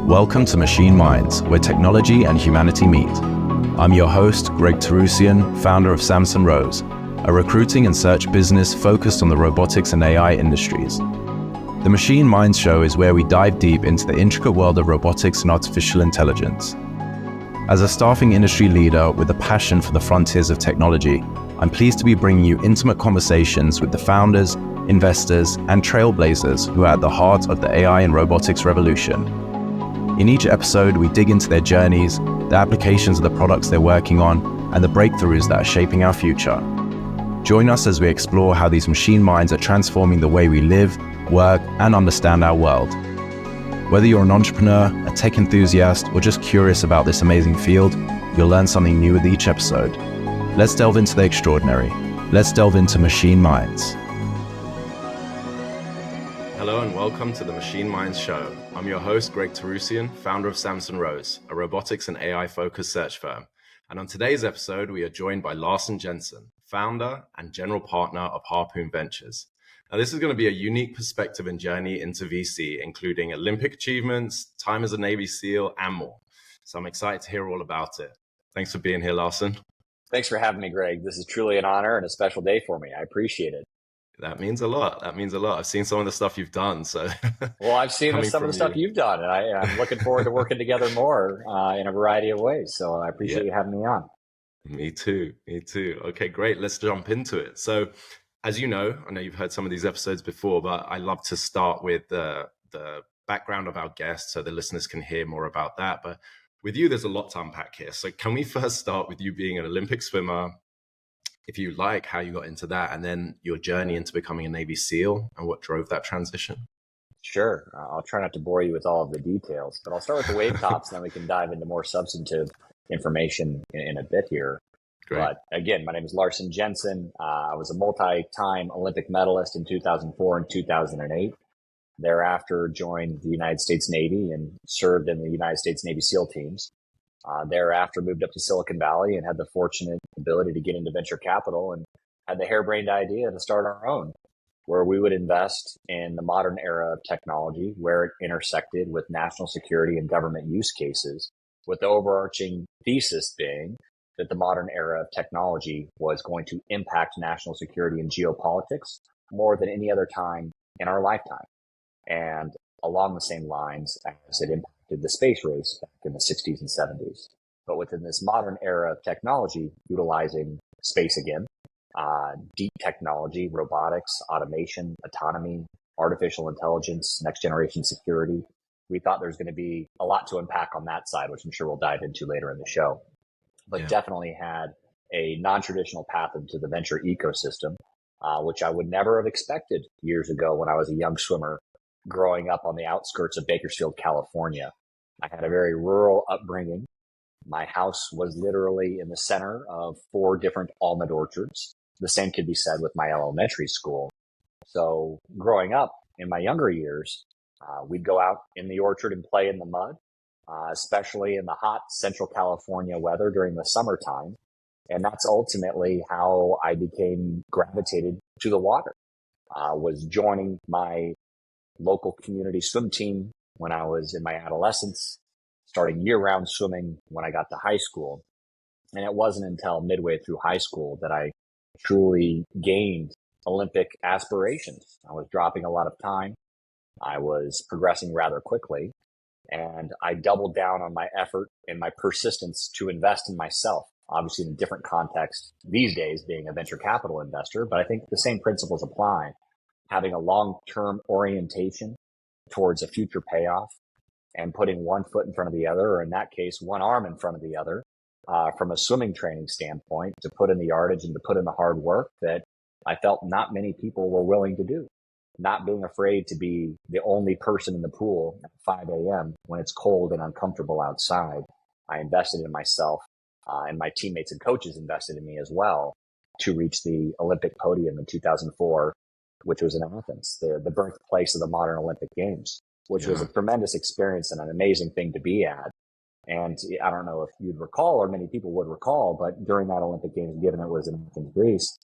Welcome to Machine Minds, where technology and humanity meet. I'm your host, Greg Terrusian, founder of Samson Rose, a recruiting and search business focused on the robotics and AI industries. The Machine Minds show is where we dive deep into the intricate world of robotics and artificial intelligence. As a staffing industry leader with a passion for the frontiers of technology, I'm pleased to be bringing you intimate conversations with the founders, investors, and trailblazers who are at the heart of the AI and robotics revolution. In each episode, we dig into their journeys, the applications of the products they're working on, and the breakthroughs that are shaping our future. Join us as we explore how these machine minds are transforming the way we live, work, and understand our world. Whether you're an entrepreneur, a tech enthusiast, or just curious about this amazing field, you'll learn something new with each episode. Let's delve into the extraordinary. Let's delve into Machine Minds. Hello and welcome to the Machine Minds Show. I'm your host, Greg Terrusian, founder of Samson Rose, a robotics and AI-focused search firm. And on today's episode, we are joined by Larsen Jensen, founder and general partner of Harpoon Ventures. Now, this is going to be a unique perspective and journey into VC, including Olympic achievements, time as a Navy SEAL, and more. So I'm excited to hear all about it. Thanks for being here, Larsen. Thanks for having me, Greg. This is truly an honor and a special day for me. I appreciate it. That means a lot. I've seen some of the stuff you've done. So, well, I've seen some of the stuff you've done, and I'm looking forward to working together more in a variety of ways. So I appreciate you having me on. Me too. Okay, great. Let's jump into it. So, as you know, I know you've heard some of these episodes before, but I love to start with the background of our guests so the listeners can hear more about that. But with you, there's a lot to unpack here. So can we first start with you being an Olympic swimmer, if you like, how you got into that, and then your journey into becoming a Navy SEAL and what drove that transition? Sure. I'll try not to bore you with all of the details, but I'll start with the wave tops, and then we can dive into more substantive information in a bit here. Great. But again, my name is Larsen Jensen. I was a multi-time Olympic medalist in 2004 and 2008. Thereafter, joined the United States Navy and served in the United States Navy SEAL teams. Thereafter, moved up to Silicon Valley and had the fortunate ability to get into venture capital and had the harebrained idea to start our own, where we would invest in the modern era of technology, where it intersected with national security and government use cases, with the overarching thesis being that the modern era of technology was going to impact national security and geopolitics more than any other time in our lifetime. And along the same lines as it impacted the space race back in the 60s and 70s. But within this modern era of technology, utilizing space again, deep technology, robotics, automation, autonomy, artificial intelligence, next generation security, we thought there's going to be a lot to unpack on that side, which I'm sure we'll dive into later in the show. But definitely had a non-traditional path into the venture ecosystem, which I would never have expected years ago when I was a young swimmer growing up on the outskirts of Bakersfield, California. I had a very rural upbringing. My house was literally in the center of 4 different almond orchards. The same could be said with my elementary school. So growing up in my younger years, we'd go out in the orchard and play in the mud, especially in the hot Central California weather during the summertime. And that's ultimately how I became gravitated to the water, was joining my local community swim team when I was in my adolescence, starting year-round swimming when I got to high school. And it wasn't until midway through high school that I truly gained Olympic aspirations. I was dropping a lot of time. I was progressing rather quickly. And I doubled down on my effort and my persistence to invest in myself, obviously in a different context these days being a venture capital investor, but I think the same principles apply. Having a long-term orientation towards a future payoff and putting one foot in front of the other, or in that case, one arm in front of the other, from a swimming training standpoint, to put in the yardage and to put in the hard work that I felt not many people were willing to do. Not being afraid to be the only person in the pool at 5 a.m. when it's cold and uncomfortable outside. I invested in myself, and my teammates and coaches invested in me as well to reach the Olympic podium in 2004, which was in Athens, the birthplace of the modern Olympic Games, which was a tremendous experience and an amazing thing to be at. And I don't know if you'd recall, or many people would recall, but during that Olympic Games, given it was in Athens, Greece,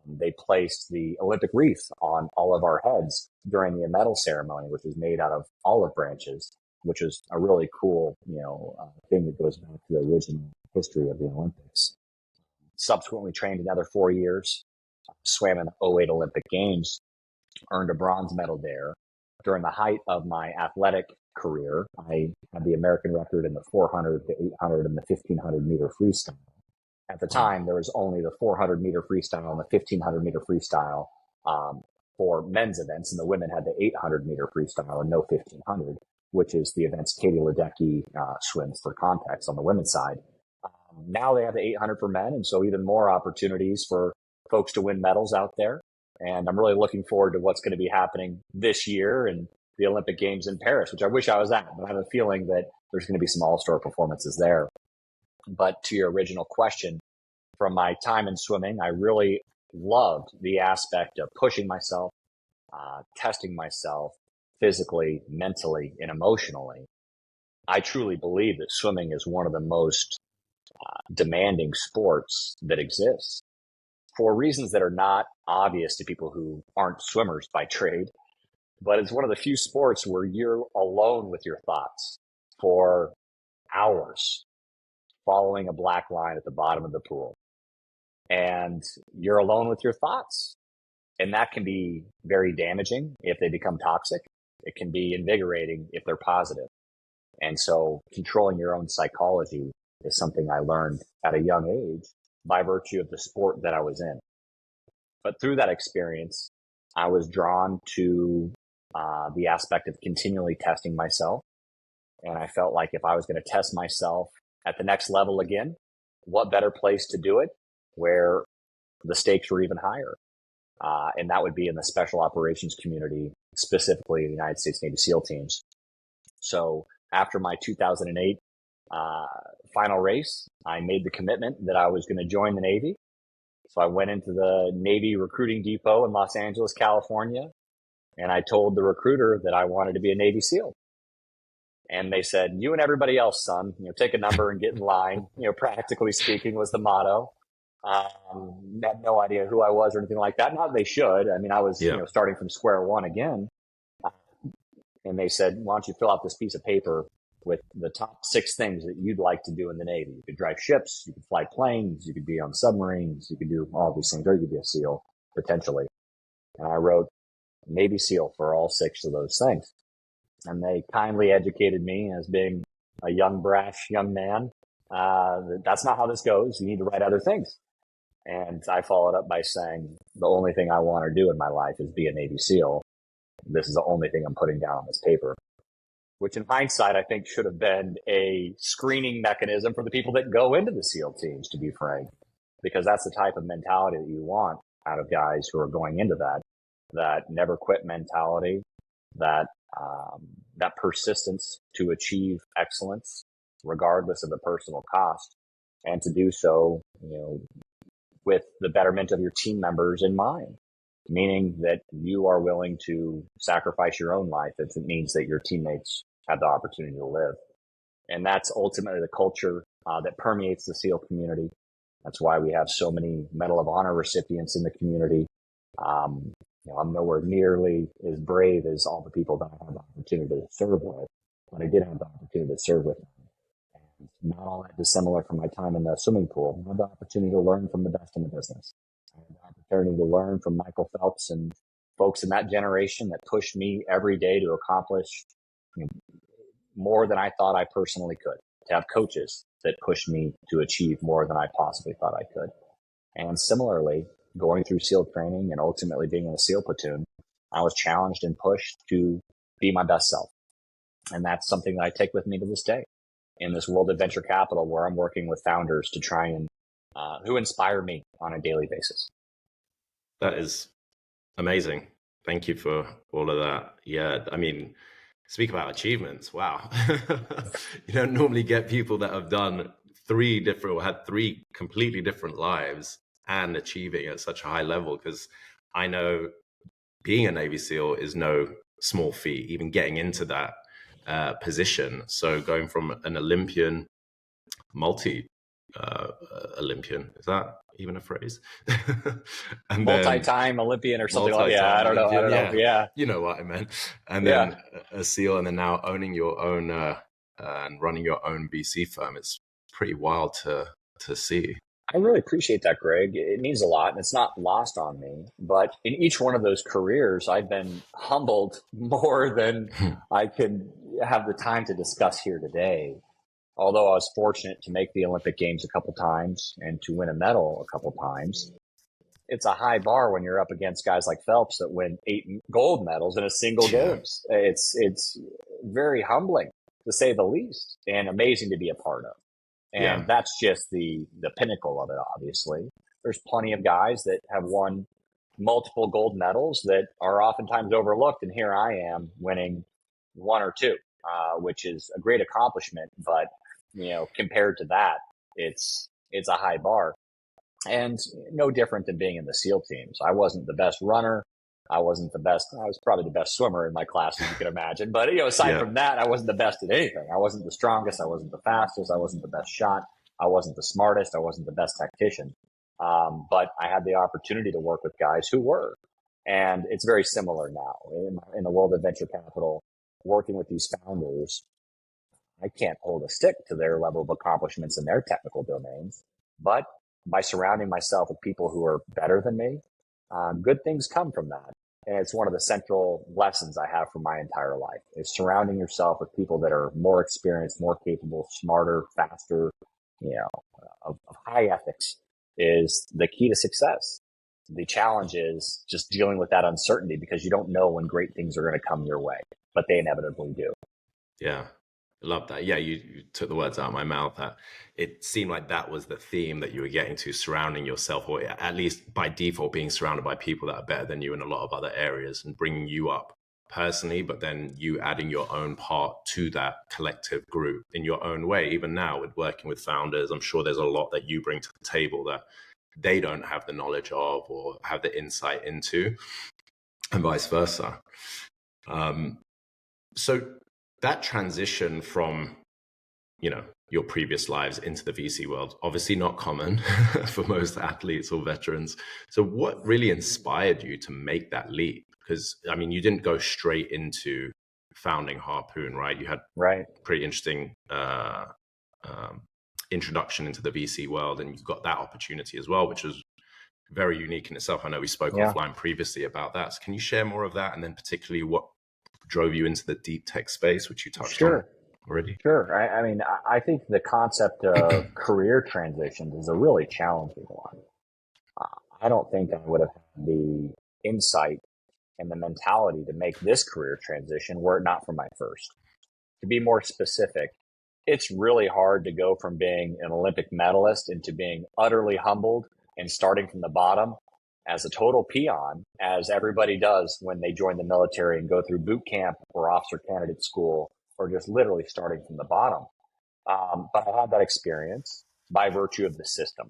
they placed the Olympic wreath on all of our heads during the medal ceremony, which was made out of olive branches. which is a really cool, thing that goes back to the original history of the Olympics. Subsequently trained another 4 years, swam in the '08 Olympic Games, earned a bronze medal there. During the height of my athletic career, I had the American record in the 400, the 800, and the 1500 meter freestyle. At the time, there was only the 400 meter freestyle and the 1500 meter freestyle for men's events, and the women had the 800 meter freestyle and no 1500, which is the events Katie Ledecky swims for context on the women's side. Now they have the 800 for men, and so even more opportunities for folks to win medals out there. And I'm really looking forward to what's going to be happening this year and the Olympic Games in Paris, which I wish I was at, but I have a feeling that there's going to be some all-star performances there. But to your original question, from my time in swimming, I really loved the aspect of pushing myself, testing myself physically, mentally, and emotionally. I truly believe that swimming is one of the most demanding sports that exists for reasons that are not obvious to people who aren't swimmers by trade. But it's one of the few sports where you're alone with your thoughts for hours, following a black line at the bottom of the pool. And you're alone with your thoughts. And that can be very damaging if they become toxic. It can be invigorating if they're positive. And so controlling your own psychology is something I learned at a young age by virtue of the sport that I was in. But through that experience, I was drawn to the aspect of continually testing myself. And I felt like if I was going to test myself at the next level again, what better place to do it where the stakes were even higher? And that would be in the special operations community, specifically the United States Navy SEAL teams. So after my 2008 final race, I made the commitment that I was going to join the Navy. So I went into the Navy recruiting depot in Los Angeles, California, and I told the recruiter that I wanted to be a Navy SEAL. And they said, "You and everybody else, son, take a number and get in line." Practically speaking was the motto. Had no idea who I was or anything like that. Not that they should. I mean, I was starting from square one again. And they said, "Why don't you fill out this piece of paper with the top 6 things that you'd like to do in the Navy? You could drive ships, you could fly planes, you could be on submarines, you could do all these things, or you could be a SEAL, potentially." And I wrote Navy SEAL for all 6 of those things. And they kindly educated me as being a young, brash young man. That's not how this goes. You need to write other things. And I followed up by saying, the only thing I want to do in my life is be a Navy SEAL. This is the only thing I'm putting down on this paper. Which in hindsight, I think should have been a screening mechanism for the people that go into the SEAL teams, to be frank, because that's the type of mentality that you want out of guys who are going into that never quit mentality, that persistence to achieve excellence, regardless of the personal cost, and to do so, with the betterment of your team members in mind, meaning that you are willing to sacrifice your own life if it means that your teammates have the opportunity to live. And that's ultimately the culture that permeates the SEAL community. That's why we have so many Medal of Honor recipients in the community. I'm nowhere nearly as brave as all the people that I had the opportunity to serve with, but I did have the opportunity to serve with them. And not all that dissimilar from my time in the swimming pool. I had the opportunity to learn from the best in the business. I had the opportunity to learn from Michael Phelps and folks in that generation that pushed me every day to accomplish more than I thought I personally could, to have coaches that pushed me to achieve more than I possibly thought I could. And similarly, going through SEAL training and ultimately being in a SEAL platoon, I was challenged and pushed to be my best self. And that's something that I take with me to this day in this world of venture capital, where I'm working with founders to try and who inspire me on a daily basis. That is amazing. Thank you for all of that. Yeah, I mean, speak about achievements. Wow. You don't normally get people that have done had 3 completely different lives and achieving at such a high level, because I know being a Navy SEAL is no small feat, even getting into that position. So going from an Olympian, Olympian. Is that even a phrase? And multi-time Olympian or something like that. Yeah, I don't know. Yeah, Yeah. You know what I meant. And Yeah. then a SEAL, and then now owning your own and running your own VC firm. It's pretty wild to see. I really appreciate that, Greg. It means a lot, and it's not lost on me. But in each one of those careers, I've been humbled more than I could have the time to discuss here today. Although I was fortunate to make the Olympic Games a couple times and to win a medal a couple times, it's a high bar when you're up against guys like Phelps that win 8 gold medals in a single games. It's very humbling, to say the least, and amazing to be a part of. And that's just the pinnacle of it, obviously. There's plenty of guys that have won multiple gold medals that are oftentimes overlooked. And here I am winning 1 or 2, which is a great accomplishment. But, compared to that, it's a high bar. And no different than being in the SEAL teams. I wasn't the best runner. I wasn't the best. I was probably the best swimmer in my class, as you can imagine. But, aside from that, I wasn't the best at anything. I wasn't the strongest. I wasn't the fastest. I wasn't the best shot. I wasn't the smartest. I wasn't the best tactician. But I had the opportunity to work with guys who were. And it's very similar now in the world of venture capital, working with these founders. I can't hold a stick to their level of accomplishments in their technical domains, but by surrounding myself with people who are better than me, good things come from that. And it's one of the central lessons I have from my entire life is surrounding yourself with people that are more experienced, more capable, smarter, faster, of high ethics is the key to success. The challenge is just dealing with that uncertainty because you don't know when great things are going to come your way, but they inevitably do. Yeah. I love that. Yeah, you took the words out of my mouth. That it seemed like that was the theme that you were getting to, surrounding yourself, or at least by default, being surrounded by people that are better than you in a lot of other areas and bringing you up personally, but then you adding your own part to that collective group in your own way. Even now with working with founders, I'm sure there's a lot that you bring to the table that they don't have the knowledge of or have the insight into, and vice versa. So that transition from, your previous lives into the VC world, obviously not common for most athletes or veterans. So what really inspired you to make that leap? Because, you didn't go straight into founding Harpoon, right? You had pretty interesting introduction into the VC world, and you got that opportunity as well, which was very unique in itself. I know we spoke offline previously about that. So can you share more of that? And then particularly what drove you into the deep tech space, which you touched on already? Sure. I think the concept of career transitions is a really challenging one. I don't think I would have had the insight and the mentality to make this career transition were it not for my first. To be more specific, it's really hard to go from being an Olympic medalist into being utterly humbled and starting from the bottom as a total peon, as everybody does when they join the military and go through boot camp or officer candidate school, or just literally starting from the bottom. But I had that experience by virtue of the system.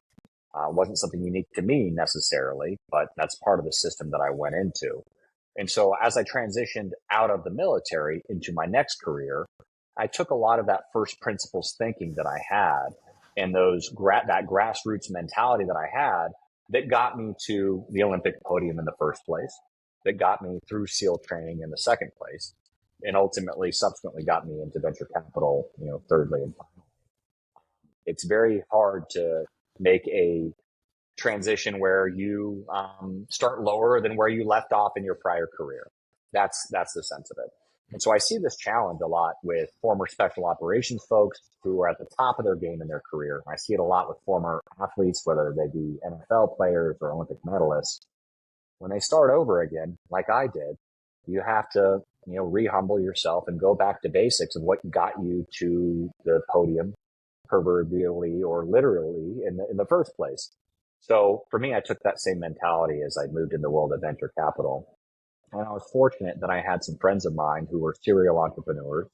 It wasn't something unique to me necessarily, but that's part of the system that I went into. And so as I transitioned out of the military into my next career, I took a lot of that first principles thinking that I had and that grassroots mentality that I had that got me to the Olympic podium in the first place, that got me through SEAL training in the second place, and ultimately subsequently got me into venture capital, thirdly and finally. It's very hard to make a transition where you start lower than where you left off in your prior career. That's the sense of it. And so I see this challenge a lot with former special operations folks who are at the top of their game in their career. I see it a lot with former athletes, whether they be NFL players or Olympic medalists. When they start over again, like I did, you have to, re-humble yourself and go back to basics of what got you to the podium, proverbially or literally in the first place. So for me, I took that same mentality as I moved in the world of venture capital. And I was fortunate that I had some friends of mine who were serial entrepreneurs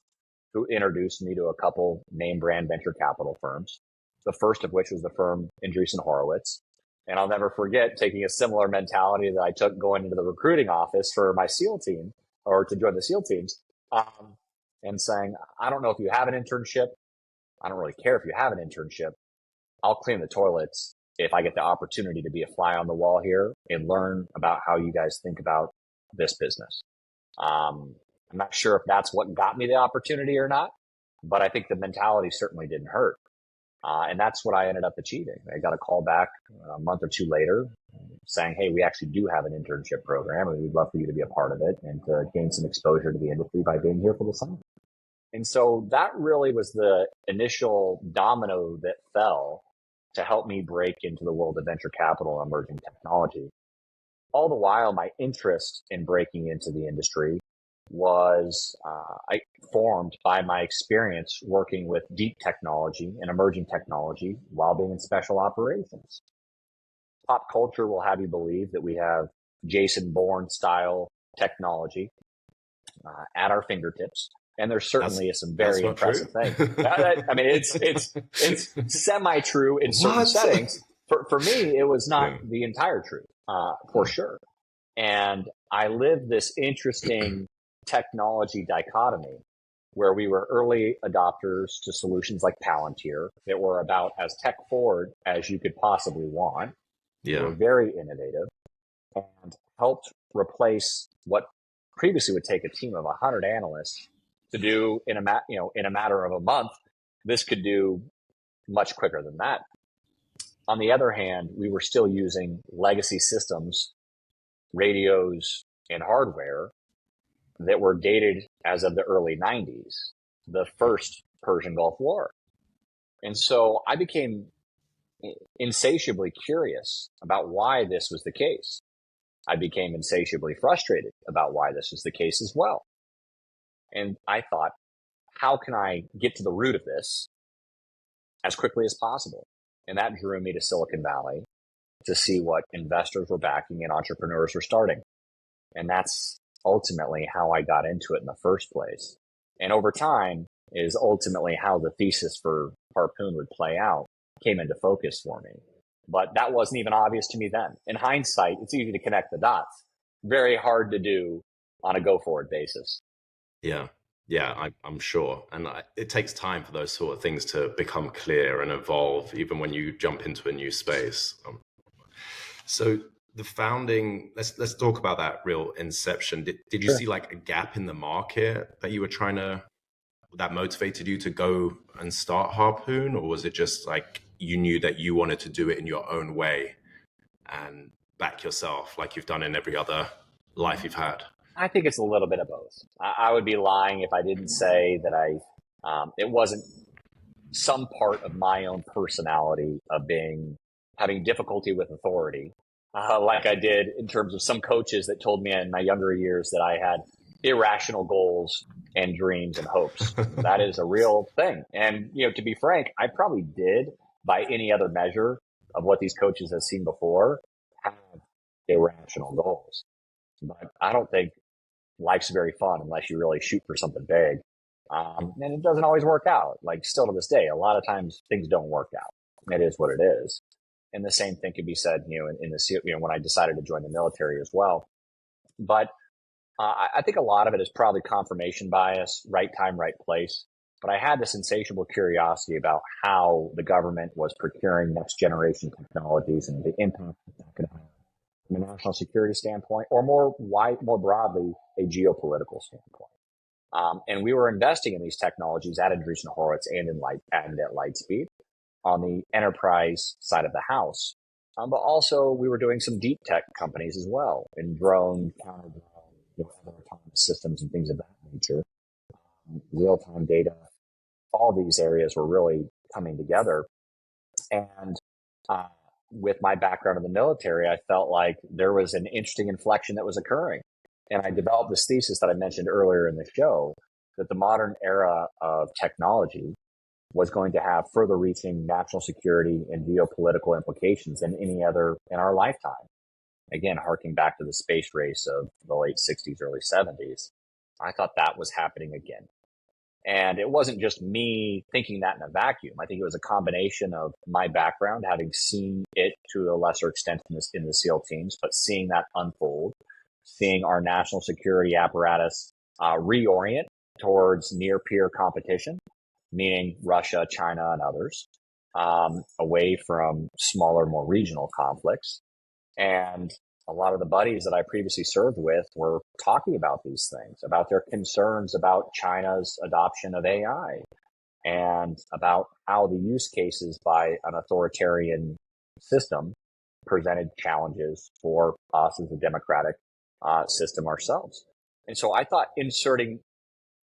who introduced me to a couple name brand venture capital firms. The first of which was the firm Andreessen Horowitz. And I'll never forget taking a similar mentality that I took going into the recruiting office for my SEAL team or to join the SEAL teams, and saying, I don't know if you have an internship. I don't really care if you have an internship. I'll clean the toilets if I get the opportunity to be a fly on the wall here and learn about how you guys think about this business. I'm not sure if that's what got me the opportunity or not, but I think the mentality certainly didn't hurt. And that's what I ended up achieving. I got a call back a month or two later saying, hey, we actually do have an internship program and we'd love for you to be a part of it and to gain some exposure to the industry by being here for the summer. And so that really was the initial domino that fell to help me break into the world of venture capital and emerging technology. All the while, my interest in breaking into the industry was formed by my experience working with deep technology and emerging technology while being in special operations. Pop culture will have you believe that we have Jason Bourne style technology at our fingertips. And there certainly is some very impressive things. I mean, it's semi-true in certain settings. For me, it was not the entire truth, for sure. And I lived this interesting technology dichotomy where we were early adopters to solutions like Palantir that were about as tech forward as you could possibly want. Yeah. They were very innovative and helped replace what previously would take a team of 100 analysts to do in a matter of a month. This could do much quicker than that. On the other hand, we were still using legacy systems, radios, and hardware that were dated as of the early 90s, the first Persian Gulf War. And so I became insatiably curious about why this was the case. I became insatiably frustrated about why this was the case as well. And I thought, how can I get to the root of this as quickly as possible? And that drew me to Silicon Valley to see what investors were backing and entrepreneurs were starting. And that's ultimately how I got into it in the first place. And over time is ultimately how the thesis for Harpoon would play out, came into focus for me. But that wasn't even obvious to me then. In hindsight, it's easy to connect the dots. Very hard to do on a go-forward basis. Yeah, I'm sure. And it takes time for those sort of things to become clear and evolve, even when you jump into a new space. So the founding, let's talk about that real inception. Did you see like a gap in the market that you were that motivated you to go and start Harpoon? Or was it just like you knew that you wanted to do it in your own way and back yourself like you've done in every other life you've had? I think it's a little bit of both. I would be lying if I didn't say that it wasn't some part of my own personality of having difficulty with authority, like I did in terms of some coaches that told me in my younger years that I had irrational goals and dreams and hopes. That is a real thing. And, to be frank, I probably did, by any other measure of what these coaches have seen before, have irrational goals. But I don't think life's very fun unless you really shoot for something big. And it doesn't always work out. Like still to this day, a lot of times things don't work out. It is what it is. And the same thing could be said, when I decided to join the military as well. But I think a lot of it is probably confirmation bias, right time, right place. But I had this insatiable curiosity about how the government was procuring next generation technologies and the impact that could have from a national security standpoint, or more broadly, a geopolitical standpoint. And we were investing in these technologies at Andreessen Horowitz and at Lightspeed on the enterprise side of the house. But also we were doing some deep tech companies as well in drone, counter-drone, other autonomous systems and things of that nature. Real-time data, all these areas were really coming together. And with my background in the military, I felt like there was an interesting inflection that was occurring. And I developed this thesis that I mentioned earlier in the show, that the modern era of technology was going to have further reaching national security and geopolitical implications than any other in our lifetime. Again, harking back to the space race of the late 60s, early 70s, I thought that was happening again. And it wasn't just me thinking that in a vacuum. I think it was a combination of my background, having seen it to a lesser extent in the SEAL teams, but seeing that unfold, seeing our national security apparatus reorient towards near peer competition, meaning Russia, China, and others, away from smaller, more regional conflicts. And a lot of the buddies that I previously served with were talking about these things, about their concerns about China's adoption of AI and about how the use cases by an authoritarian system presented challenges for us as a democratic system ourselves. And so I thought inserting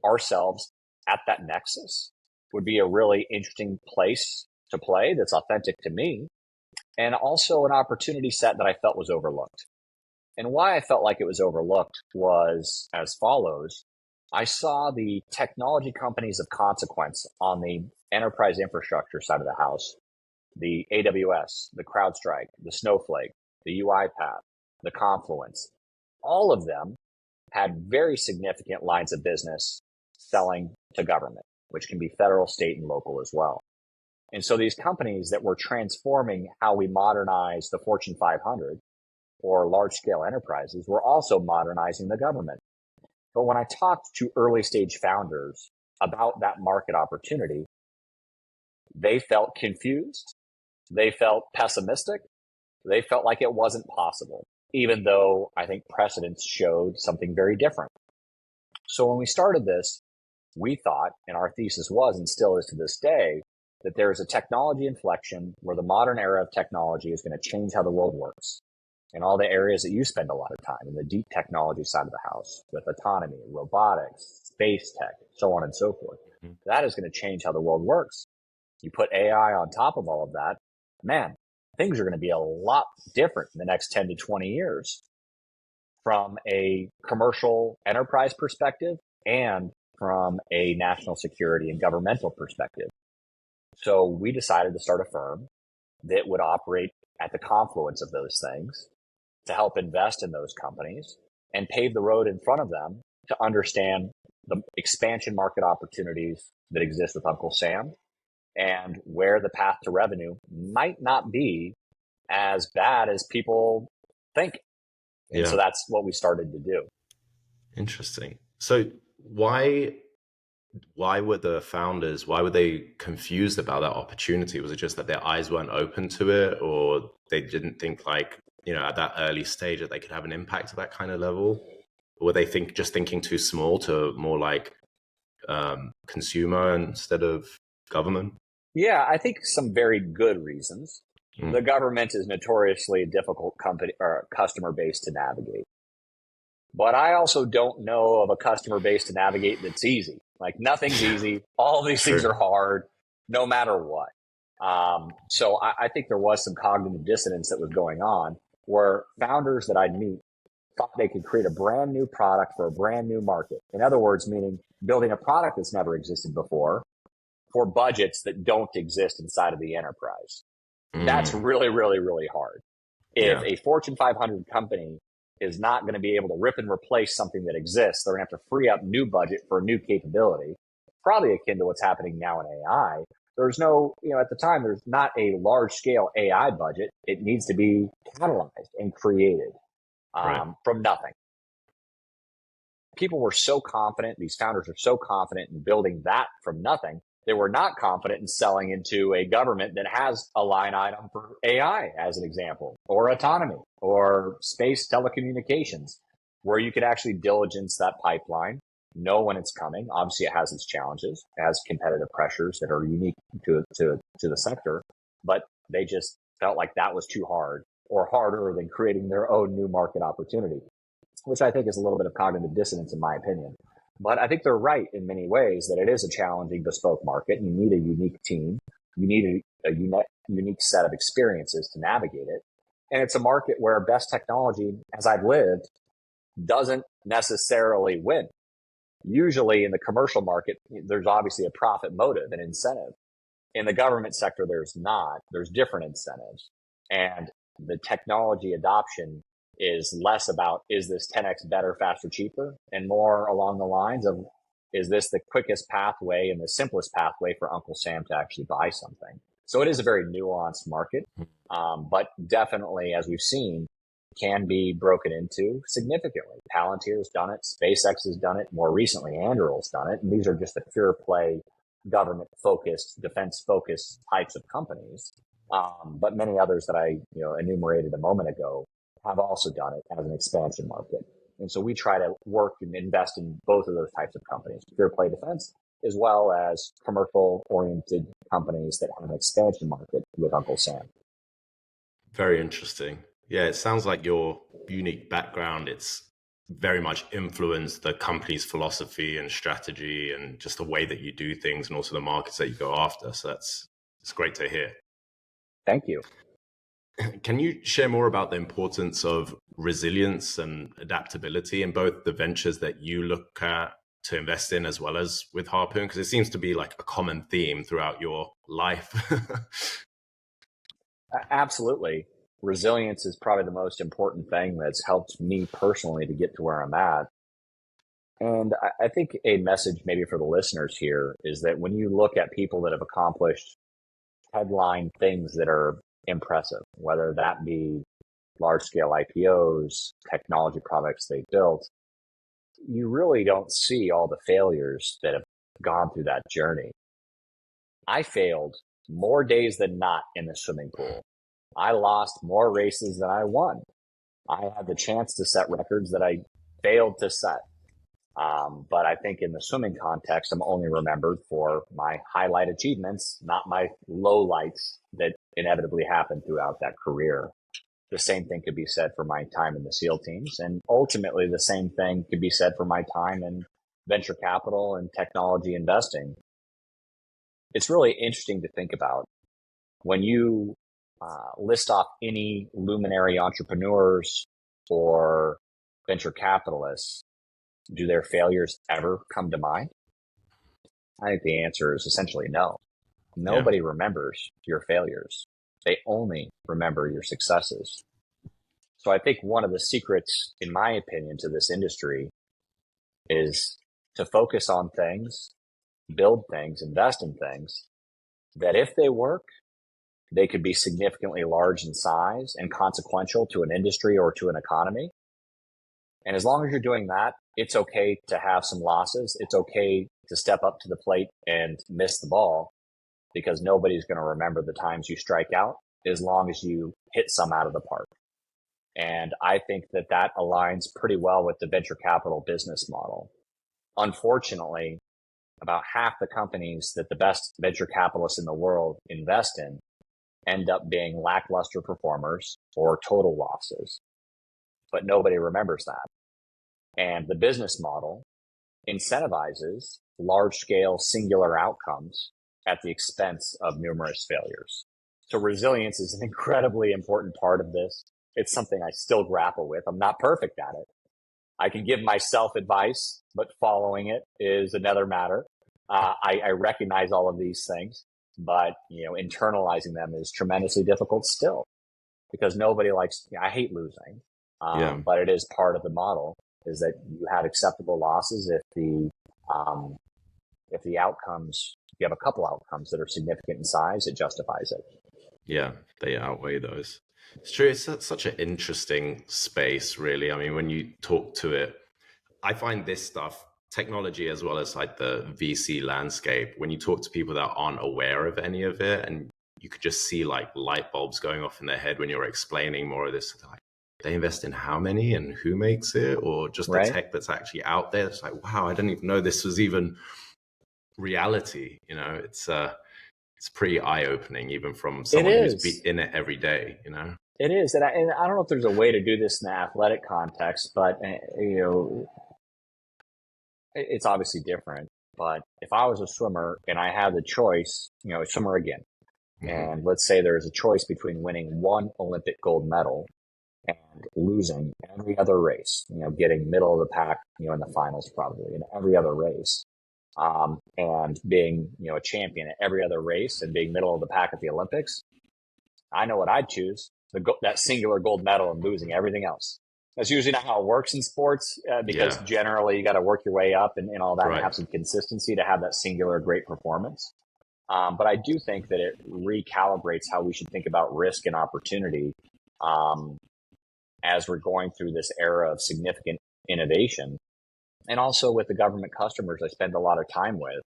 ourselves at that nexus would be a really interesting place to play that's authentic to me, and also an opportunity set that I felt was overlooked. And why I felt like it was overlooked was as follows. I saw the technology companies of consequence on the enterprise infrastructure side of the house, the AWS, the CrowdStrike, the Snowflake, the UiPath, the Confluence. All of them had very significant lines of business selling to government, which can be federal, state, and local as well. And so these companies that were transforming how we modernize the Fortune 500 or large scale enterprises were also modernizing the government. But when I talked to early stage founders about that market opportunity, they felt confused. They felt pessimistic. They felt like it wasn't possible, even though I think precedents showed something very different. So when we started this, we thought, and our thesis was, and still is to this day, that there is a technology inflection where the modern era of technology is going to change how the world works. In all the areas that you spend a lot of time, in the deep technology side of the house, with autonomy, robotics, space tech, so on and so forth. Mm-hmm. That is going to change how the world works. You put AI on top of all of that, man, things are going to be a lot different in the next 10 to 20 years from a commercial enterprise perspective and from a national security and governmental perspective. So we decided to start a firm that would operate at the confluence of those things to help invest in those companies and pave the road in front of them to understand the expansion market opportunities that exist with Uncle Sam and where the path to revenue might not be as bad as people think. And so that's what we started to do. Interesting. So why were the founders, why were they confused about that opportunity? Was it just that their eyes weren't open to it, or they didn't think like, at that early stage that they could have an impact at that kind of level? Or were they just thinking too small to more like consumer instead of government? Yeah, I think some very good reasons. The government is notoriously a difficult company or customer base to navigate. But I also don't know of a customer base to navigate that's easy. Like nothing's easy. All these things are hard, no matter what. So I think there was some cognitive dissonance that was going on where founders that I'd meet thought they could create a brand new product for a brand new market. In other words, meaning building a product that's never existed before for budgets that don't exist inside of the enterprise. That's really, really, really hard. If a Fortune 500 company is not going to be able to rip and replace something that exists, they're going to have to free up new budget for a new capability, probably akin to what's happening now in AI. There's no, at the time, there's not a large scale AI budget. It needs to be catalyzed and created from nothing. People were so confident, these founders are so confident in building that from nothing. They were not confident in selling into a government that has a line item for AI, as an example, or autonomy, or space telecommunications, where you could actually diligence that pipeline, know when it's coming. Obviously, it has its challenges, it has competitive pressures that are unique to the sector, but they just felt like that was too hard or harder than creating their own new market opportunity, which I think is a little bit of cognitive dissonance in my opinion. But I think they're right in many ways that it is a challenging bespoke market. You need a unique team. You need a unique set of experiences to navigate it. And it's a market where best technology, as I've lived, doesn't necessarily win. Usually in the commercial market, there's obviously a profit motive and incentive. In the government sector, there's not. There's different incentives. And the technology adoption is less about, is this 10x better, faster, cheaper, and more along the lines of, is this the quickest pathway and the simplest pathway for Uncle Sam to actually buy something? So it is a very nuanced market, but definitely, as we've seen, can be broken into significantly. Palantir's done it, SpaceX has done it, more recently Anduril's done it, and these are just the pure play government-focused, defense-focused types of companies. But many others that I enumerated a moment ago have also done it as an expansion market. And so we try to work and invest in both of those types of companies, pure play defense, as well as commercial-oriented companies that have an expansion market with Uncle Sam. Very interesting. Yeah, it sounds like your unique background, it's very much influenced the company's philosophy and strategy and just the way that you do things and also the markets that you go after. So it's great to hear. Thank you. Can you share more about the importance of resilience and adaptability in both the ventures that you look at to invest in as well as with Harpoon? Because it seems to be like a common theme throughout your life. Absolutely. Resilience is probably the most important thing that's helped me personally to get to where I'm at. And I think a message maybe for the listeners here is that when you look at people that have accomplished headline things that are impressive, whether that be large scale IPOs, technology products they built, you really don't see all the failures that have gone through that journey. I failed more days than not in the swimming pool. I lost more races than I won. I had the chance to set records that I failed to set. But I think in the swimming context, I'm only remembered for my highlight achievements, not my lowlights that inevitably happened throughout that career. The same thing could be said for my time in the SEAL teams. And ultimately, the same thing could be said for my time in venture capital and technology investing. It's really interesting to think about when you list off any luminary entrepreneurs or venture capitalists. Do their failures ever come to mind? I think the answer is essentially no. Nobody remembers your failures. They only remember your successes. So I think one of the secrets, in my opinion, to this industry is to focus on things, build things, invest in things that if they work, they could be significantly large in size and consequential to an industry or to an economy. And as long as you're doing that, it's okay to have some losses. It's okay to step up to the plate and miss the ball because nobody's going to remember the times you strike out as long as you hit some out of the park. And I think that that aligns pretty well with the venture capital business model. Unfortunately, about half the companies that the best venture capitalists in the world invest in end up being lackluster performers or total losses. But nobody remembers that. And the business model incentivizes large-scale singular outcomes at the expense of numerous failures. So resilience is an incredibly important part of this. It's something I still grapple with. I'm not perfect at it. I can give myself advice, but following it is another matter. I recognize all of these things, but internalizing them is tremendously difficult still because nobody likes. I hate losing, but it is part of the model. Is that you have acceptable losses if the outcomes, you have a couple outcomes that are significant in size, it justifies it. Yeah, they outweigh those. It's true. It's such an interesting space, really. I mean, when you talk to it, I find this stuff, technology as well as like the VC landscape, when you talk to people that aren't aware of any of it, and you could just see like light bulbs going off in their head when you're explaining more of this, like, they invest in how many and who makes it, or just the tech that's actually out there. It's like, wow, I didn't even know this was even reality. It's pretty eye-opening, even from someone who's in it every day. It is, and I don't know if there's a way to do this in the athletic context, but it's obviously different. But if I was a swimmer and I had the choice, a swimmer again, and let's say there's a choice between winning one Olympic gold medal and losing every other race, getting middle of the pack, in the finals probably in every other race, and being, a champion at every other race and being middle of the pack at the Olympics, I know what I'd choose, that singular gold medal and losing everything else. That's usually not how it works in sports because generally you got to work your way up and all that and have some consistency to have that singular great performance. But I do think that it recalibrates how we should think about risk and opportunity as we're going through this era of significant innovation. And also with the government customers I spend a lot of time with,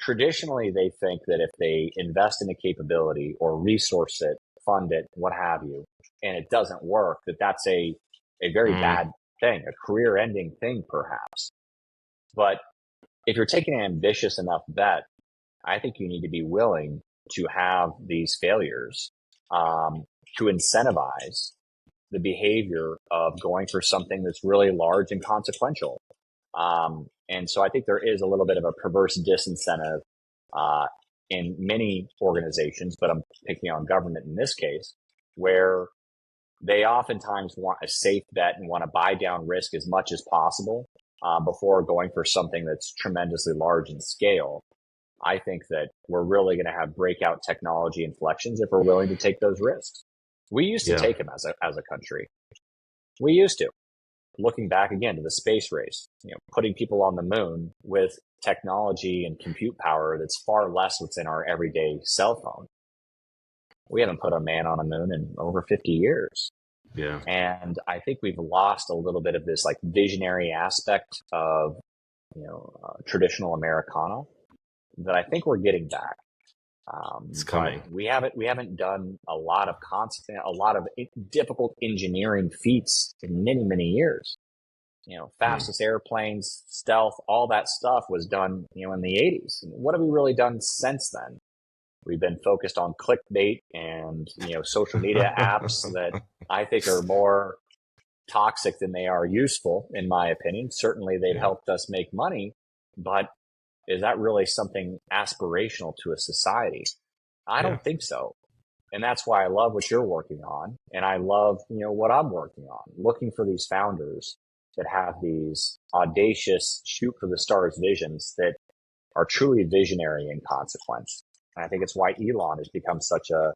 traditionally they think that if they invest in a capability or resource it, fund it, what have you, and it doesn't work, that's a very bad thing, a career ending thing perhaps. But if you're taking an ambitious enough bet, I think you need to be willing to have these failures to incentivize the behavior of going for something that's really large and consequential. And so I think there is a little bit of a perverse disincentive in many organizations, but I'm picking on government in this case, where they oftentimes want a safe bet and want to buy down risk as much as possible before going for something that's tremendously large in scale. I think that we're really going to have breakout technology inflections if we're willing to take those risks. We used to take them as a country. We used to. Looking back again to the space race, putting people on the moon with technology and compute power that's far less what's in our everyday cell phone. We haven't put a man on a moon in over 50 years. Yeah. And I think we've lost a little bit of this like visionary aspect of, traditional Americana that I think we're getting back. It's coming. We haven't done a lot of difficult engineering feats in many, many years. Fastest airplanes, stealth, all that stuff was done, in the 80s. What have we really done since then? We've been focused on clickbait and, social media apps that I think are more toxic than they are useful, in my opinion. Certainly they've helped us make money, but is that really something aspirational to a society? I don't think so. And that's why I love what you're working on. And I love, what I'm working on, looking for these founders that have these audacious shoot for the stars visions that are truly visionary in consequence. And I think it's why Elon has become such a,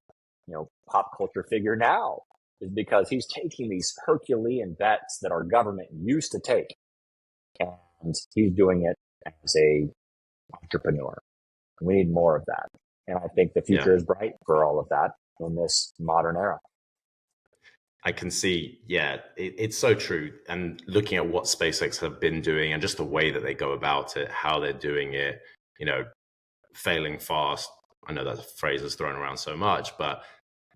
pop culture figure now, is because he's taking these Herculean bets that our government used to take. And he's doing it as a entrepreneur. We need more of that. And I think the future is bright for all of that in this modern era. I can see, it's so true. And looking at what SpaceX have been doing and just the way that they go about it, how they're doing it, failing fast. I know that phrase is thrown around so much, but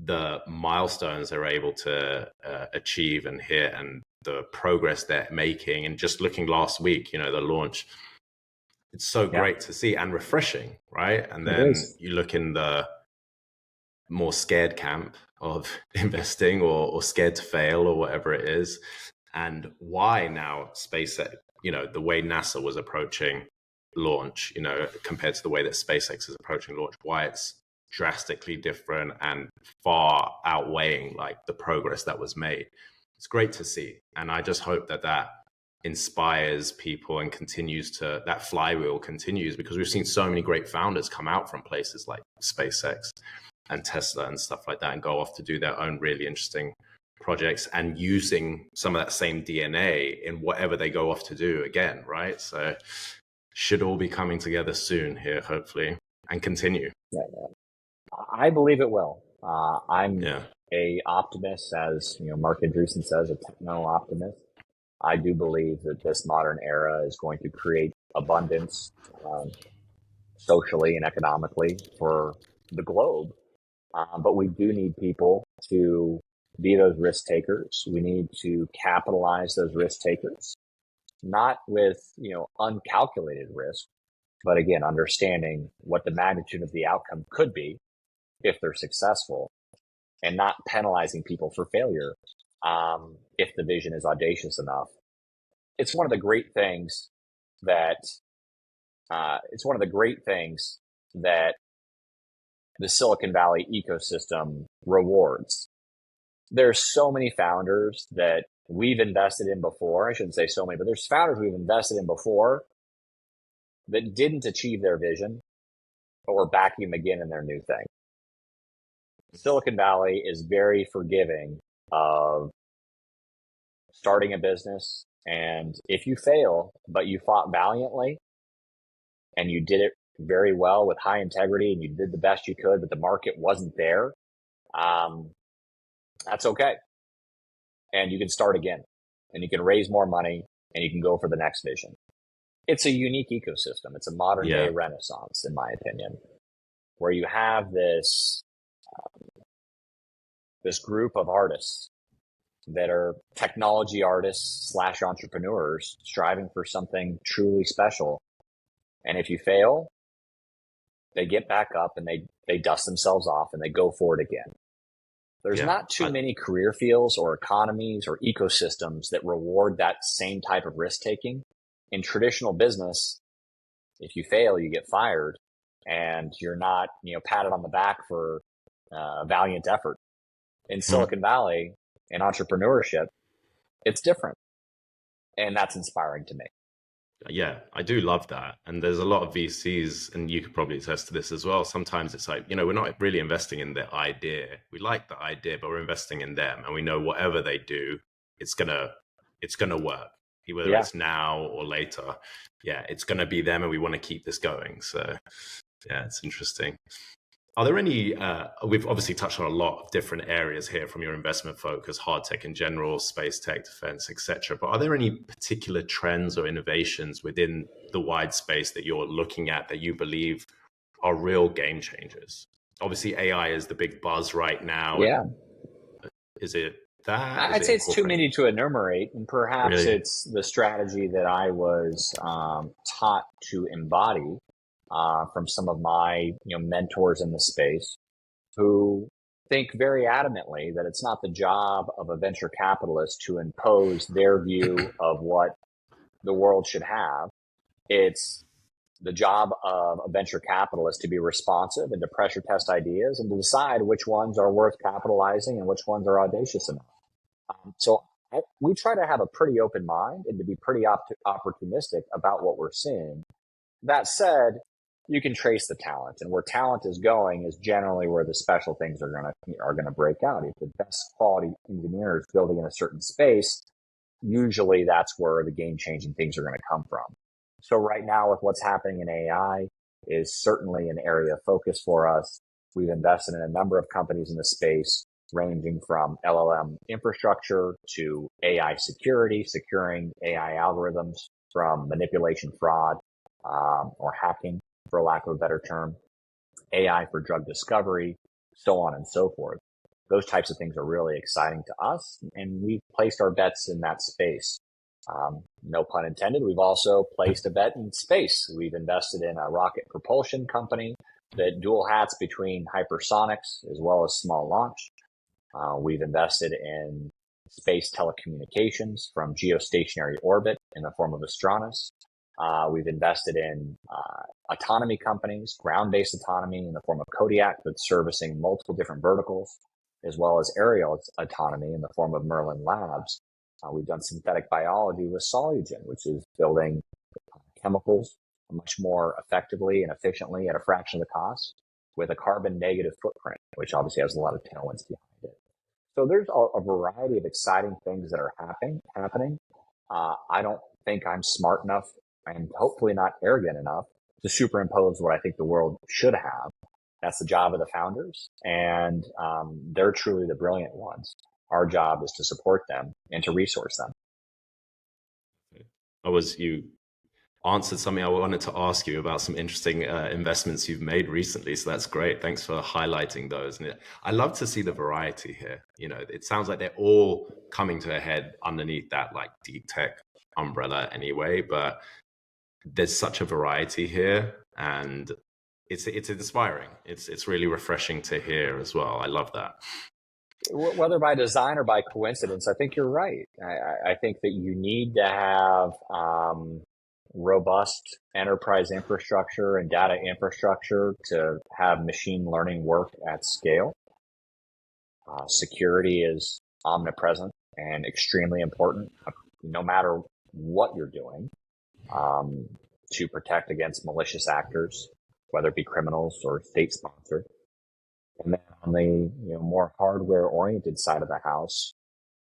the milestones they're able to achieve and hit and the progress they're making, and just looking last week, the launch, it's so great to see and refreshing, right? And then you look in the more scared camp of investing or scared to fail or whatever it is, and why now SpaceX, the way NASA was approaching launch, compared to the way that SpaceX is approaching launch, why it's drastically different and far outweighing like the progress that was made. It's great to see. And I just hope that inspires people and that flywheel continues, because we've seen so many great founders come out from places like SpaceX and Tesla and stuff like that and go off to do their own really interesting projects and using some of that same DNA in whatever they go off to do again, right? So should all be coming together soon here, hopefully, and continue. I believe it will. I'm a optimist, as Mark Andreessen says, a techno-optimist. I do believe that this modern era is going to create abundance socially and economically for the globe. But we do need people to be those risk takers. We need to capitalize those risk takers, not with, uncalculated risk, but again, understanding what the magnitude of the outcome could be if they're successful, and not penalizing people for failure if the vision is audacious enough. It's one of the great things that the Silicon Valley ecosystem rewards. There's so many founders that we've invested in before. I shouldn't say so many, but there's founders we've invested in before that didn't achieve their vision, but we're backing them again in their new thing. Silicon Valley is very forgiving of starting a business, and if you fail, but you fought valiantly and you did it very well with high integrity and you did the best you could, but the market wasn't there, that's okay. And you can start again, and you can raise more money, and you can go for the next vision. It's a unique ecosystem. It's a modern day Yeah. renaissance, in my opinion, where you have this group of artists that are technology artists / entrepreneurs striving for something truly special. And if you fail, they get back up and they dust themselves off and they go for it again. There's not too many career fields or economies or ecosystems that reward that same type of risk taking. In traditional business, if you fail, you get fired and you're not, patted on the back for valiant effort. In Silicon Valley, in entrepreneurship, it's different. And that's inspiring to me. Yeah, I do love that. And there's a lot of VCs, and you could probably attest to this as well. Sometimes it's like, we're not really investing in the idea. We like the idea, but we're investing in them. And we know whatever they do, it's gonna work. Whether it's now or later. Yeah, it's gonna be them, and we want to keep this going. So yeah, it's interesting. Are there any, we've obviously touched on a lot of different areas here from your investment focus, hard tech in general, space tech, defense, etc. But are there any particular trends or innovations within the wide space that you're looking at that you believe are real game changers? Obviously, AI is the big buzz right now. Yeah. Is it that? I'd say it's too many to enumerate. And perhaps it's the strategy that I was taught to embody from some of my mentors in the space, who think very adamantly that it's not the job of a venture capitalist to impose their view of what the world should have. It's the job of a venture capitalist to be responsive and to pressure test ideas and to decide which ones are worth capitalizing and which ones are audacious enough. So we try to have a pretty open mind and to be pretty opportunistic about what we're seeing. That said, you can trace the talent, and where talent is going is generally where the special things are gonna break out. If the best quality engineer is building in a certain space, usually that's where the game-changing things are going to come from. So right now, with what's happening in AI, is certainly an area of focus for us. We've invested in a number of companies in the space, ranging from LLM infrastructure to AI security, securing AI algorithms from manipulation, fraud, or hacking, for lack of a better term, AI for drug discovery, so on and so forth. Those types of things are really exciting to us, and we've placed our bets in that space. No pun intended. We've also placed a bet in space. We've invested in a rocket propulsion company that dual hats between hypersonics as well as small launch. We've invested in space telecommunications from geostationary orbit in the form of Astronis. We've invested in autonomy companies, ground-based autonomy in the form of Kodiak, that's servicing multiple different verticals, as well as aerial autonomy in the form of Merlin Labs. We've done synthetic biology with Solugen, which is building chemicals much more effectively and efficiently at a fraction of the cost with a carbon negative footprint, which obviously has a lot of tailwinds behind it. So there's a variety of exciting things that are happening. I don't think I'm smart enough and hopefully not arrogant enough to superimpose what I think the world should have. That's the job of the founders, and they're truly the brilliant ones. Our job is to support them and to resource them. You answered something I wanted to ask you about, some interesting investments you've made recently. So that's great. Thanks for highlighting those. And I love to see the variety here. It sounds like they're all coming to a head underneath that like deep tech umbrella anyway, but there's such a variety here, and it's inspiring. It's really refreshing to hear as well. I love that. Whether by design or by coincidence, I think you're right. I think that you need to have robust enterprise infrastructure and data infrastructure to have machine learning work at scale. Security is omnipresent and extremely important, no matter what you're doing, to protect against malicious actors, whether it be criminals or state-sponsored. And then on the more hardware-oriented side of the house,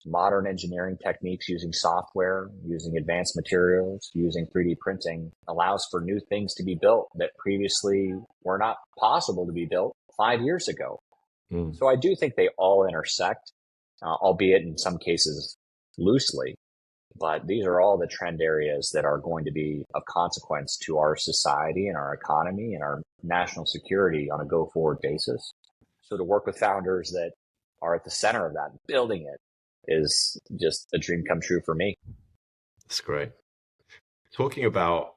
modern engineering techniques using software, using advanced materials, using 3D printing allows for new things to be built that previously were not possible to be built 5 years ago. So I do think they all intersect, albeit in some cases loosely. But these are all the trend areas that are going to be of consequence to our society and our economy and our national security on a go forward basis. So to work with founders that are at the center of that, building it, is just a dream come true for me. That's great. Talking about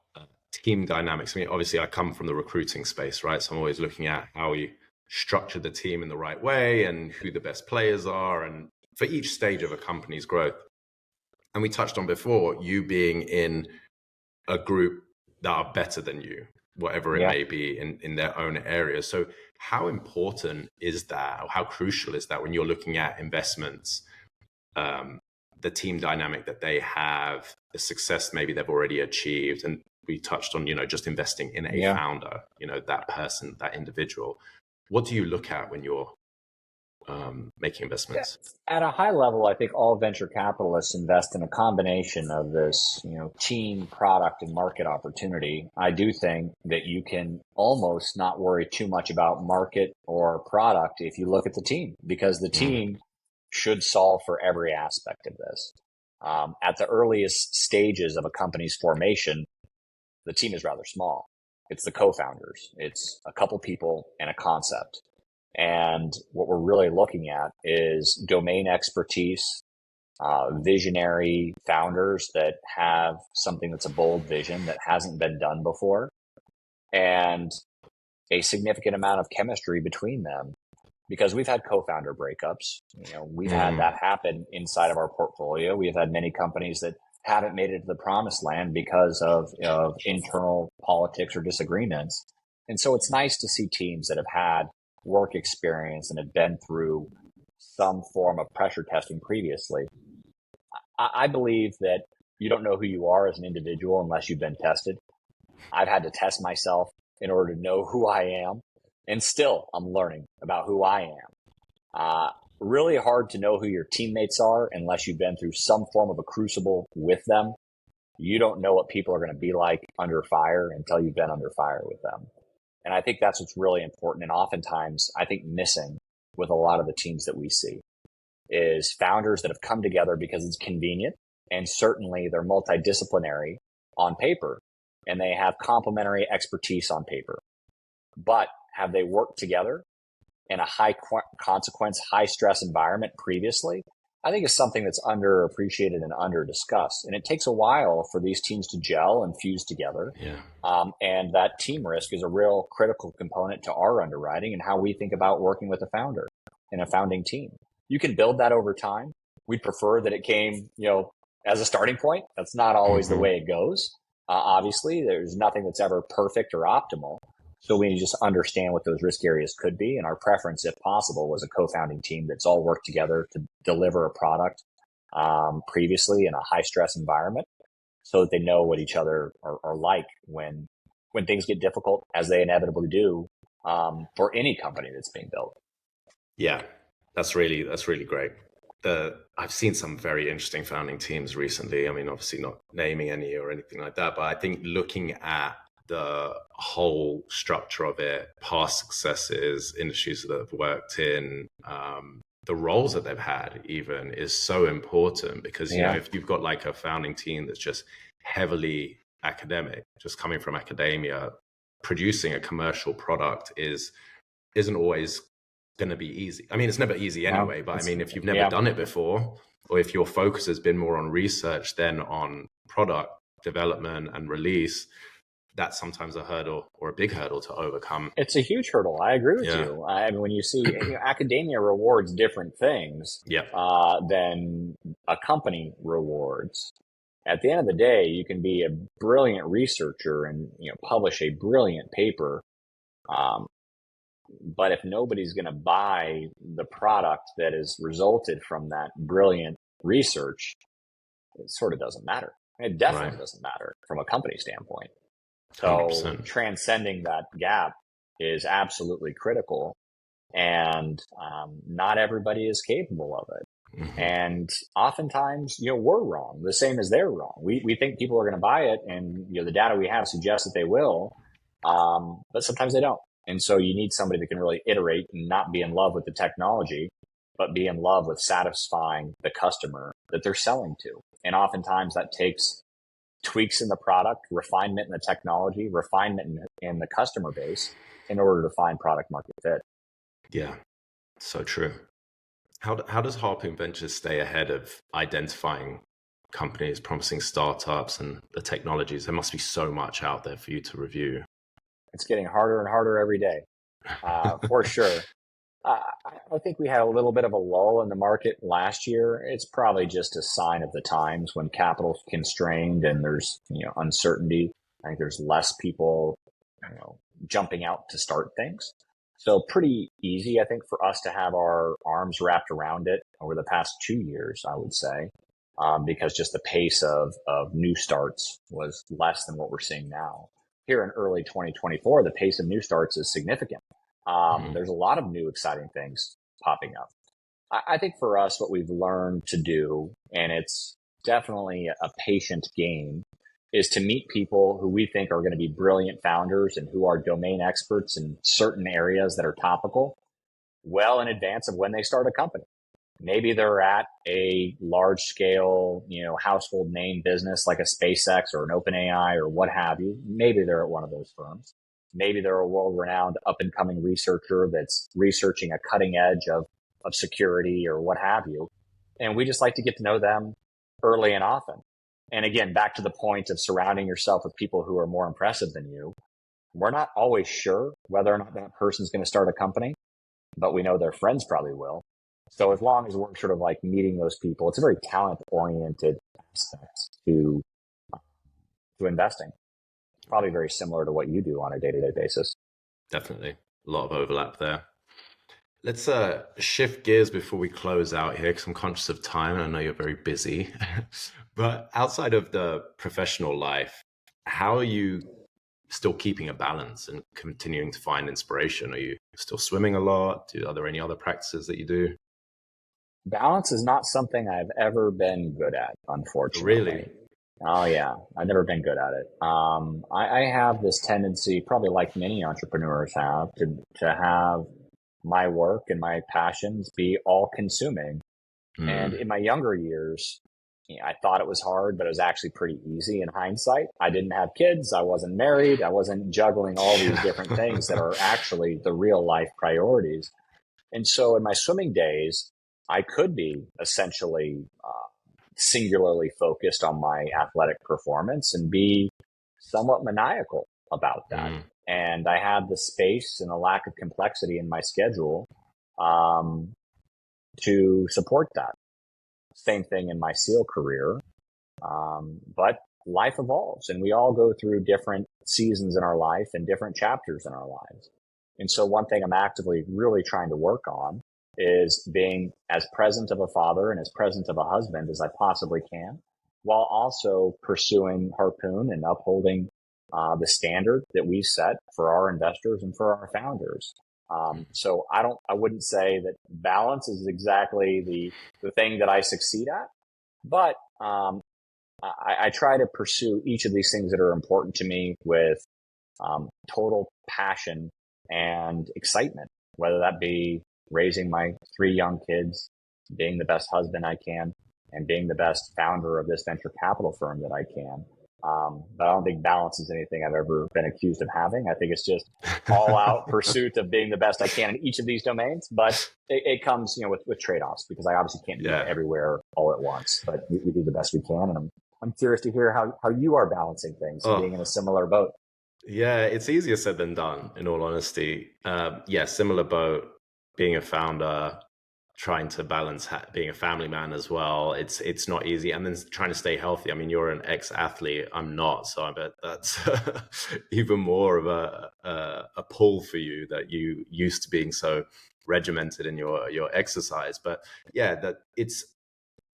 team dynamics, I mean, obviously I come from the recruiting space, right? So I'm always looking at how you structure the team in the right way and who the best players are, and for each stage of a company's growth. And we touched on before, you being in a group that are better than you, whatever it may be in their own areas. So how important is that, or how crucial is that when you're looking at investments, the team dynamic that they have, the success maybe they've already achieved? And we touched on, just investing in a founder, that person, that individual. What do you look at when you're making investments? At a high level, I think all venture capitalists invest in a combination of this, team, product, and market opportunity. I do think that you can almost not worry too much about market or product if you look at the team, because the team should solve for every aspect of this. At the earliest stages of a company's formation, the team is rather small. It's the co-founders. It's a couple people and a concept. And what we're really looking at is domain expertise, visionary founders that have something that's a bold vision that hasn't been done before, and a significant amount of chemistry between them. Because we've had co-founder breakups, we've had that happen inside of our portfolio. We have had many companies that haven't made it to the promised land because of internal politics or disagreements. And so it's nice to see teams that have had work experience and have been through some form of pressure testing previously. I believe that you don't know who you are as an individual unless you've been tested. I've had to test myself in order to know who I am, and still I'm learning about who I am. Really hard to know who your teammates are unless you've been through some form of a crucible with them. You don't know what people are going to be like under fire until you've been under fire with them. And I think that's what's really important. And oftentimes, I think missing with a lot of the teams that we see is founders that have come together because it's convenient. And certainly they're multidisciplinary on paper and they have complementary expertise on paper. But have they worked together in a high consequence, high stress environment previously? I think is something that's underappreciated and under discussed. And it takes a while for these teams to gel and fuse together. And that team risk is a real critical component to our underwriting and how we think about working with a founder and a founding team. You can build that over time. We'd prefer that it came, as a starting point. That's not always the way it goes. Obviously, there's nothing that's ever perfect or optimal. So we need to just understand what those risk areas could be. And our preference, if possible, was a co-founding team that's all worked together to deliver a product previously in a high stress environment so that they know what each other are like when things get difficult, as they inevitably do for any company that's being built. Yeah, that's really great. I've seen some very interesting founding teams recently. I mean, obviously not naming any or anything like that, but I think looking at the whole structure of it, past successes, industries that they've worked in, the roles that they've had even is so important because, if you've got like a founding team that's just heavily academic, just coming from academia, producing a commercial product isn't always going to be easy. I mean, it's never easy anyway, but I mean, if you've never done it before, or if your focus has been more on research than on product development and release, that's sometimes a hurdle or a big hurdle to overcome. It's a huge hurdle. I agree with you. I mean, when you see academia rewards different things than a company rewards. At the end of the day, you can be a brilliant researcher and publish a brilliant paper, but if nobody's going to buy the product that has resulted from that brilliant research, it sort of doesn't matter. It definitely doesn't matter from a company standpoint. So 100%. Transcending that gap is absolutely critical, and not everybody is capable of it. And oftentimes, we're wrong, the same as they're wrong. We think people are going to buy it, and the data we have suggests that they will, but sometimes they don't. And so you need somebody that can really iterate and not be in love with the technology, but be in love with satisfying the customer that they're selling to. And oftentimes that takes tweaks in the product, refinement in the technology, refinement in the customer base in order to find product market fit. Yeah, so true. How does Harpoon Venture stay ahead of identifying companies, promising startups, and the technologies? There must be so much out there for you to review. It's getting harder and harder every day, for sure. I think we had a little bit of a lull in the market last year. It's probably just a sign of the times when capital's constrained and there's uncertainty. I think there's less people jumping out to start things. So pretty easy, I think, for us to have our arms wrapped around it over the past 2 years, I would say, because just the pace of new starts was less than what we're seeing now. Here in early 2024, the pace of new starts is significant. There's a lot of new exciting things popping up. I think for us, what we've learned to do, and it's definitely a patient game, is to meet people who we think are going to be brilliant founders and who are domain experts in certain areas that are topical well in advance of when they start a company. Maybe they're at a large scale, household name business like a SpaceX or an OpenAI or what have you. Maybe they're at one of those firms. Maybe they're a world-renowned up-and-coming researcher that's researching a cutting edge of security or what have you. And we just like to get to know them early and often. And again, back to the point of surrounding yourself with people who are more impressive than you. We're not always sure whether or not that person's going to start a company, but we know their friends probably will. So as long as we're sort of like meeting those people, it's a very talent-oriented aspect to investing. Probably very similar to what you do on a day-to-day basis. Definitely. A lot of overlap there. Let's shift gears before we close out here, because I'm conscious of time and I know you're very busy. But outside of the professional life, how are you still keeping a balance and continuing to find inspiration? Are you still swimming a lot? Are there any other practices that you do? Balance is not something I've ever been good at, unfortunately. Really? Oh yeah, I've never been good at it. I have this tendency, probably like many entrepreneurs have, to have my work and my passions be all consuming. And in my younger years, I thought it was hard, but it was actually pretty easy in hindsight. I didn't have kids. I wasn't married. I wasn't juggling all these different things that are actually the real life priorities. And so in my swimming days, I could be essentially singularly focused on my athletic performance and be somewhat maniacal about that. And I had the space and the lack of complexity in my schedule to support that. Same thing in my SEAL career. But life evolves and we all go through different seasons in our life and different chapters in our lives. And so one thing I'm actively really trying to work on is being as present of a father and as present of a husband as I possibly can, while also pursuing Harpoon and upholding the standard that we've set for our investors and for our founders. So I wouldn't say that balance is exactly the thing that I succeed at, but I try to pursue each of these things that are important to me with total passion and excitement, whether that be raising my 3 young kids, being the best husband I can, and being the best founder of this venture capital firm that I can. But I don't think balance is anything I've ever been accused of having. I think it's just all out pursuit of being the best I can in each of these domains. But it comes, with trade-offs, because I obviously can't be everywhere all at once, but we do the best we can. And I'm curious to hear how you are balancing things, being in a similar boat. Yeah, it's easier said than done, in all honesty. Similar boat, being a founder, trying to balance being a family man as well. It's not easy. And then trying to stay healthy. I mean, you're an ex-athlete. I'm not. So I bet that's even more of a pull for you, that you used to being so regimented in your exercise. But yeah, that it's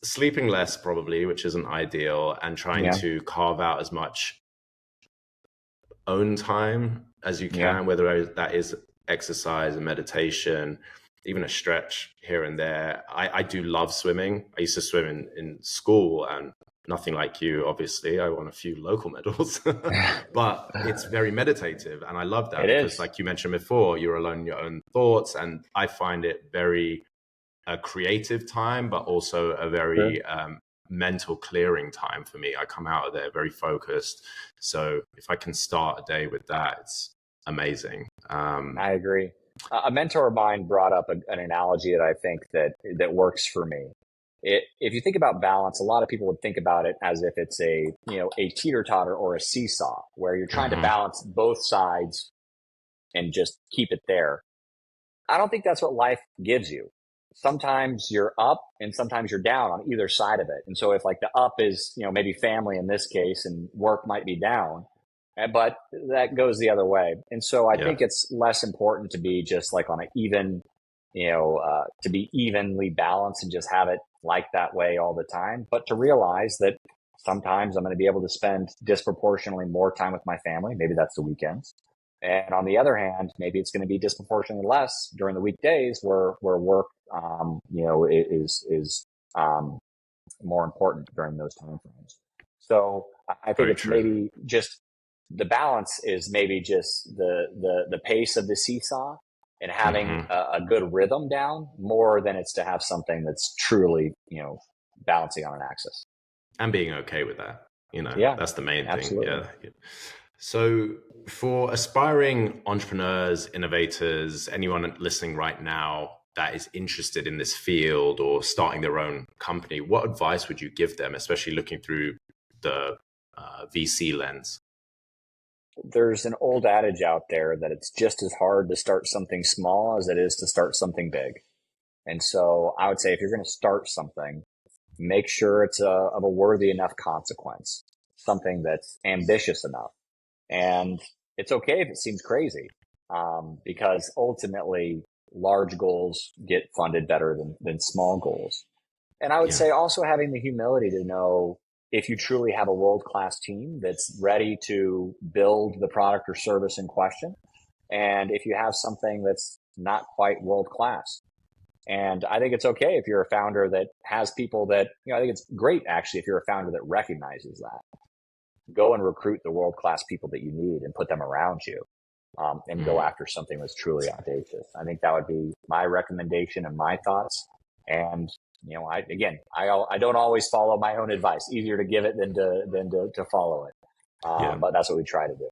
sleeping less probably, which isn't ideal, and trying to carve out as much own time as you can, whether that is exercise and meditation, even a stretch here and there. I do love swimming. I used to swim in school, and nothing like you, obviously. I won a few local medals, but it's very meditative. And I love that because like you mentioned before, you're alone in your own thoughts. And I find it very a creative time, but also a very mental clearing time for me. I come out of there very focused. So if I can start a day with that, it's amazing. I agree. A mentor of mine brought up an analogy that I think that works for me. If you think about balance, a lot of people would think about it as if it's a teeter-totter or a seesaw, where you're trying to balance both sides and just keep it there. I don't think that's what life gives you. Sometimes you're up and sometimes you're down on either side of it. And so if like the up is, maybe family in this case and work might be down, but that goes the other way. And so I think it's less important to be just like on an even, to be evenly balanced and just have it like that way all the time, but to realize that sometimes I'm going to be able to spend disproportionately more time with my family. Maybe that's the weekends. And on the other hand, maybe it's going to be disproportionately less during the weekdays where work, is more important during those time frames. So I think it's maybe just the balance is maybe just the pace of the seesaw and having a good rhythm down more than it's to have something that's truly, balancing on an axis. And being okay with that, that's the main thing. Yeah. So for aspiring entrepreneurs, innovators, anyone listening right now that is interested in this field or starting their own company, what advice would you give them, especially looking through the VC lens? There's an old adage out there that it's just as hard to start something small as it is to start something big. And so I would say if you're going to start something, make sure it's of a worthy enough consequence, something that's ambitious enough. And it's okay if it seems crazy, because ultimately large goals get funded better than small goals. And I would say also having the humility to know if you truly have a world-class team that's ready to build the product or service in question, and if you have something that's not quite world-class. And I think it's okay if you're a founder that has people that, I think it's great actually if you're a founder that recognizes that. Go and recruit the world-class people that you need and put them around you, and go after something that's truly audacious. I think that would be my recommendation and my thoughts. And I don't always follow my own advice. Easier to give it than to follow it. But that's what we try to do.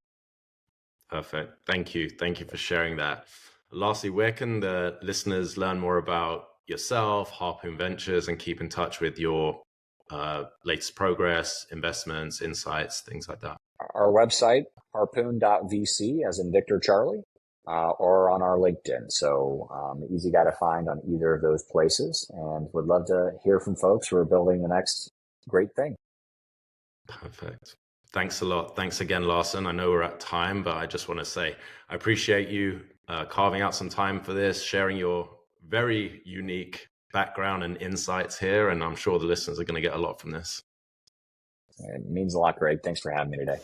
Perfect. Thank you. Thank you for sharing that. Lastly, where can the listeners learn more about yourself, Harpoon Ventures, and keep in touch with your latest progress, investments, insights, things like that? Our website, harpoon.vc, as in Victor Charlie, or on our LinkedIn. So easy guy to find on either of those places, and would love to hear from folks who are building the next great thing. Perfect. Thanks a lot. Thanks again, Larsen. I know we're at time, but I just want to say I appreciate you carving out some time for this, sharing your very unique background and insights here, and I'm sure the listeners are going to get a lot from this. It means a lot, Greg. Thanks for having me today.